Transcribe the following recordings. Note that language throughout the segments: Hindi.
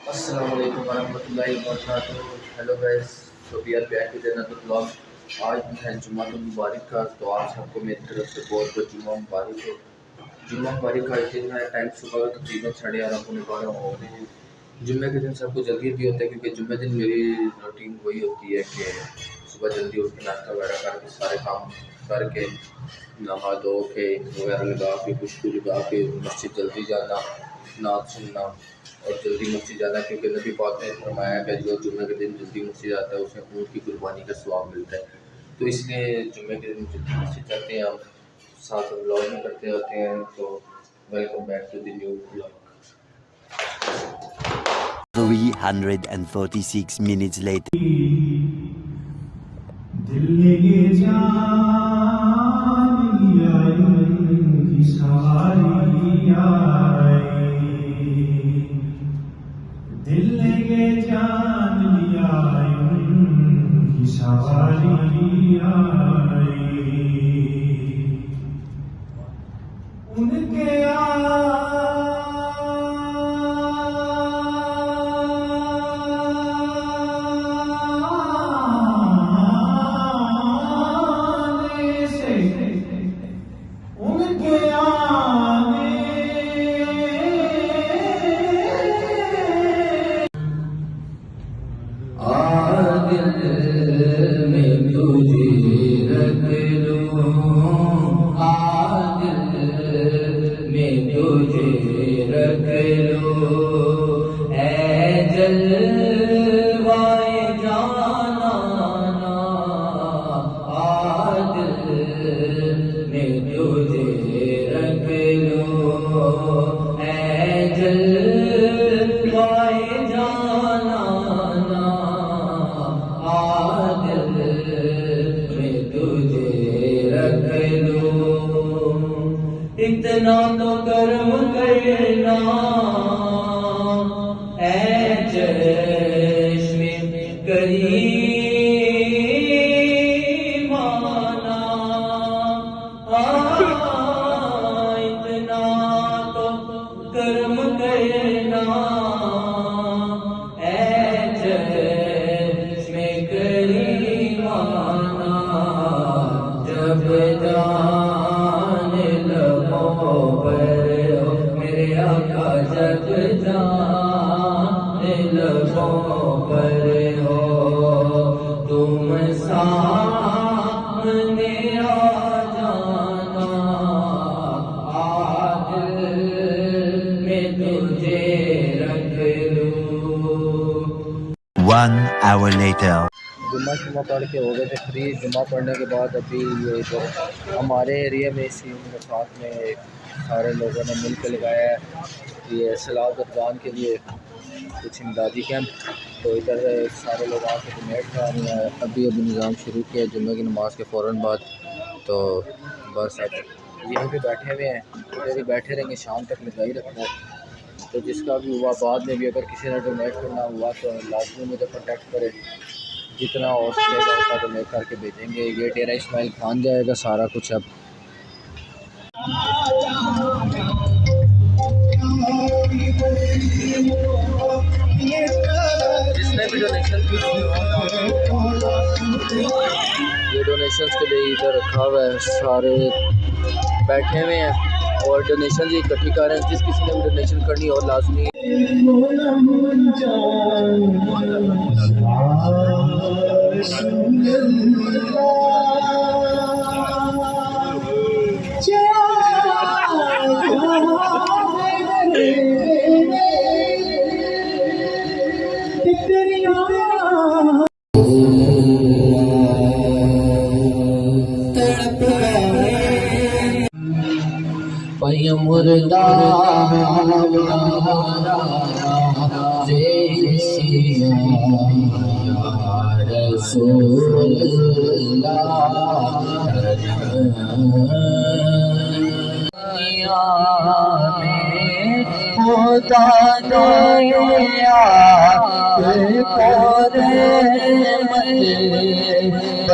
अस्सलाम वालेकुम वरहमतुल्लाहि वबरकातुहू। हेलो गाइस, तो we are back with another blog. आज है जुम्मतुल मुबारक का, तो आप सबको मेरी तरफ से बहुत बहुत जुम्मा मुबारक हो। जुम्मा मुबारक का दिन है, टाइम सुबह का तकरीबन 11:30 हो रहे हैं। जुम्मे के दिन सबको जल्दी भी होता है, क्योंकि जुम्मे दिन मेरी रूटीन वही होती है कि सुबह जल्दी उठ के नाश्ता वगैरह करके सारे काम करके नहा धो के वगैरह लगा के खुशबू लगा के मस्जिद जल्दी जाना, नात सुनना और जल्दी मस्जिद जाना, क्योंकि नबी पाक ने फरमाया कि जो जुम्मे के दिन जल्दी मस्जिद आता है उसे ऊँट की कुर्बानी का सवाब मिलता है। तो इसलिए जुम्मे के दिन जल्दी मस्जिद जाते हैं हम, साथ में ब्लॉग में करते होते हैं। तो welcome back to the new blog. 346 minutes later. दिल लेके जान लिया की सारी आई, दिल लेके जान लिया की सारी आई, उनके इतना तो कर्म करना ऐ चश्मे करीमाना, इतना तो कर्म करना ऐ चश्मे करीमाना, जब मेरे आका जब जाने लगों पर हो, तुम सामने आ जाना, आदिल में तुझे रख लूं। 1 hour later. जुम्मा पढ़ के हो गए थे फ्री। जुम्मा पढ़ने के बाद अभी ये इधर हमारे एरिया में इसी साथ में सारे लोगों ने मिल के लगाया है ये सलाद अफगान के लिए कुछ इमदादी कैंप। तो इधर सारे लोग आके डोनेट कर रहे हैं। अभी निज़ाम शुरू किया जुम्मे की नमाज़ के फ़ौरन बाद। तो बस अब यहीं पे बैठे हुए हैं, इधर ही बैठे रहेंगे, शाम तक लगा ही रखना है। तो जिसका भी हुआ बाद में भी अगर किसी ने डोनेट करना हुआ तो लाजमी मुझे कॉन्टैक्ट करे, जितना हो सकेगा उतना डोनेट करके भेजेंगे। ये डेरा इस्माइल खान जाएगा सारा कुछ। अब जिसने भी डोनेशन की ये डोनेशन के लिए इधर रखा हुआ है, सारे बैठे हुए हैं और डोनेशन इकट्ठी कर रहे हैं। जिस किसी ने भी डोनेशन करनी हो लाजमी मुर्दा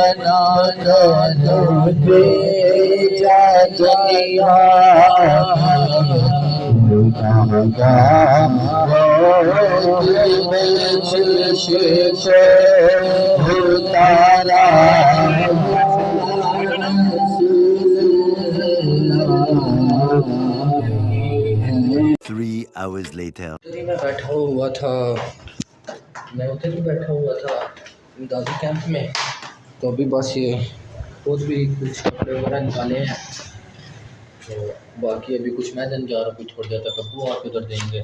बना दो 3 hours later. उधर ही मैं बैठा हुआ था, मैं उधर ही बैठा हुआ था इमदादी कैंप में। तो अभी बस ये खुद भी कुछ कपड़े वगैरह निकाले हैं, तो बाकी अभी कुछ मैं देने जा रहा हूँ, कुछ थोड़ी देर तक अबू आके उधर देंगे।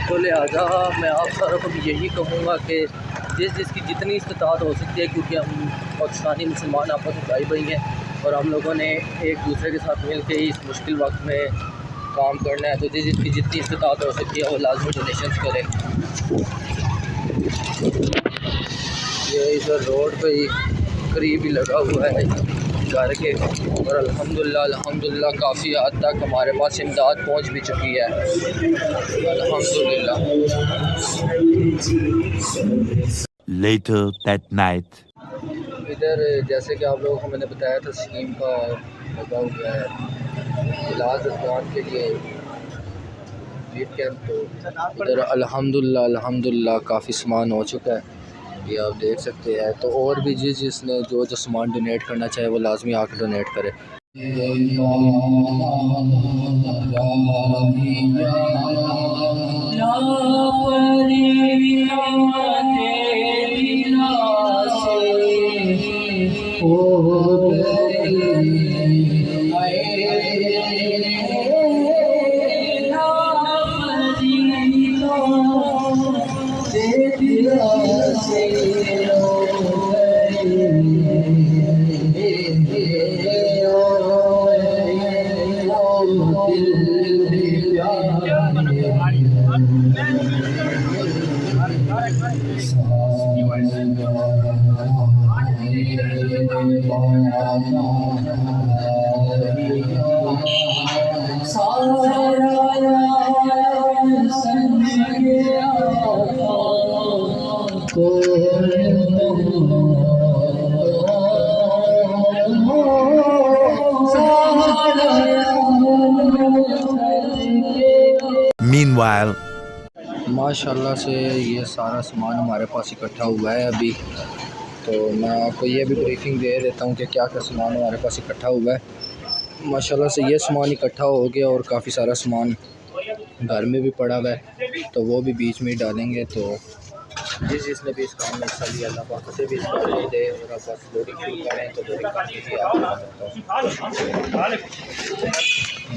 तो लिहाजा मैं आप सारों को भी यही कहूँगा कि जिसकी जितनी इस्तात हो सकती है, क्योंकि हम पाकिस्तानी मुसलमान आपस में भाई भाई हैं और हम लोगों ने एक दूसरे के साथ मिल के इस मुश्किल वक्त में काम करना है। तो जिसकी जितनी इस्तात हो सकती है वो लाजमी डोनेशन करें। ये इधर रोड पे ही करीब ही लगा हुआ है घर के, और अल्हम्दुलिल्लाह काफ़ी हद तक हमारे पास इमदाद पहुंच भी चुकी है अल्हम्दुलिल्लाह। Later that night. इधर जैसे कि आप लोगों को मैंने बताया था स्कीम का लगा हुआ है इलाज अफगान के लिए लीड कैंप। तो इधर अल्हम्दुलिल्लाह काफ़ी सामान हो चुका है, ये आप देख सकते हैं। तो और भी जिसने जो सामान डोनेट करना चाहे वो लाजमी आकर डोनेट करे। Meanwhile, माशाल्लाह से ये सारा सामान हमारे पास इकट्ठा हुआ है अभी। तो मैं आपको ये भी ब्रीफिंग दे देता हूँ कि क्या क्या सामान हमारे पास इकट्ठा हुआ है। माशाल्लाह से ये सामान इकट्ठा हो गया और काफ़ी सारा सामान घर में भी पड़ा हुआ है, तो वो भी बीच में ही डालेंगे। तो जिसने भी इस काम में हिस्सा लिया अल्लाह पाक उसे भी इसका अजर दे। और आप बस लोडिंग शुरू करें तो लोडिंग करके ही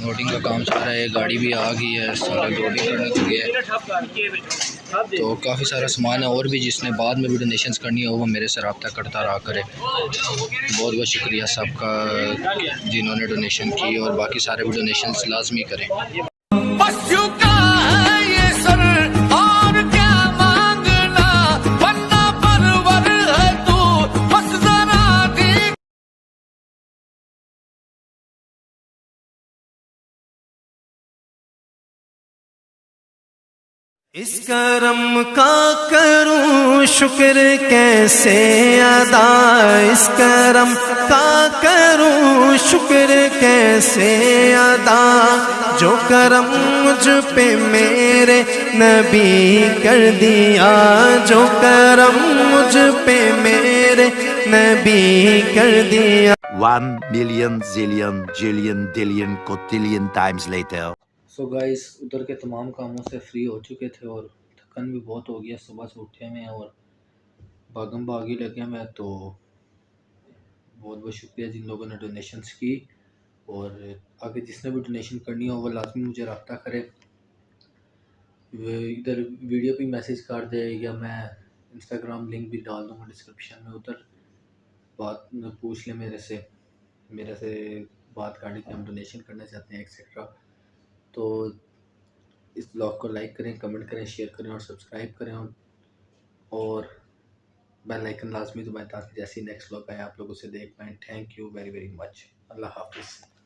लोडिंग का काम चल रहा है, गाड़ी भी आ गई है, सारा लोडिंग करने के लिए। तो काफ़ी सारा सामान है, और भी जिसने बाद में भी डोनेशंस करनी हो वो मेरे से रब्ता करता रहा करे। बहुत बहुत शुक्रिया सबका जिन्होंने डोनेशन की, और बाकी सारे भी डोनेशंस लाजमी करें। इस करम का करूं शुक्र कैसे अदा, इस करम का करूं शुक्र कैसे अदा, जो करम मुझ पे मेरे नबी कर दिया, जो करम मुझ पे मेरे नबी कर दिया। 1 million zillion jillion dillion cotillion times later. So guys उधर के तमाम कामों से फ्री हो चुके थे और थकन भी बहुत हो गया, सुबह से उठे में और भागम भागी लगे में। तो बहुत बहुत शुक्रिया जिन लोगों ने डोनेशंस की, और आगे जिसने भी डोनेशन करनी हो वो लाजमी मुझे रब्ता करे। इधर वीडियो पे मैसेज कर दे, या मैं इंस्टाग्राम लिंक भी डाल दूँगा डिस्क्रिप्शन में, उधर बात पूछ लें मेरे से बात करने की हम डोनेशन करना चाहते हैं एक्सेट्रा। तो इस ब्लॉग को लाइक करें, कमेंट करें, शेयर करें और सब्सक्राइब करें, और बेल आइकन लाजमी दबाएं ताकि जैसे नेक्स्ट ब्लॉग आए आप लोग उसे देख पाएँ। Thank you very very much. अल्लाह हाफिज़।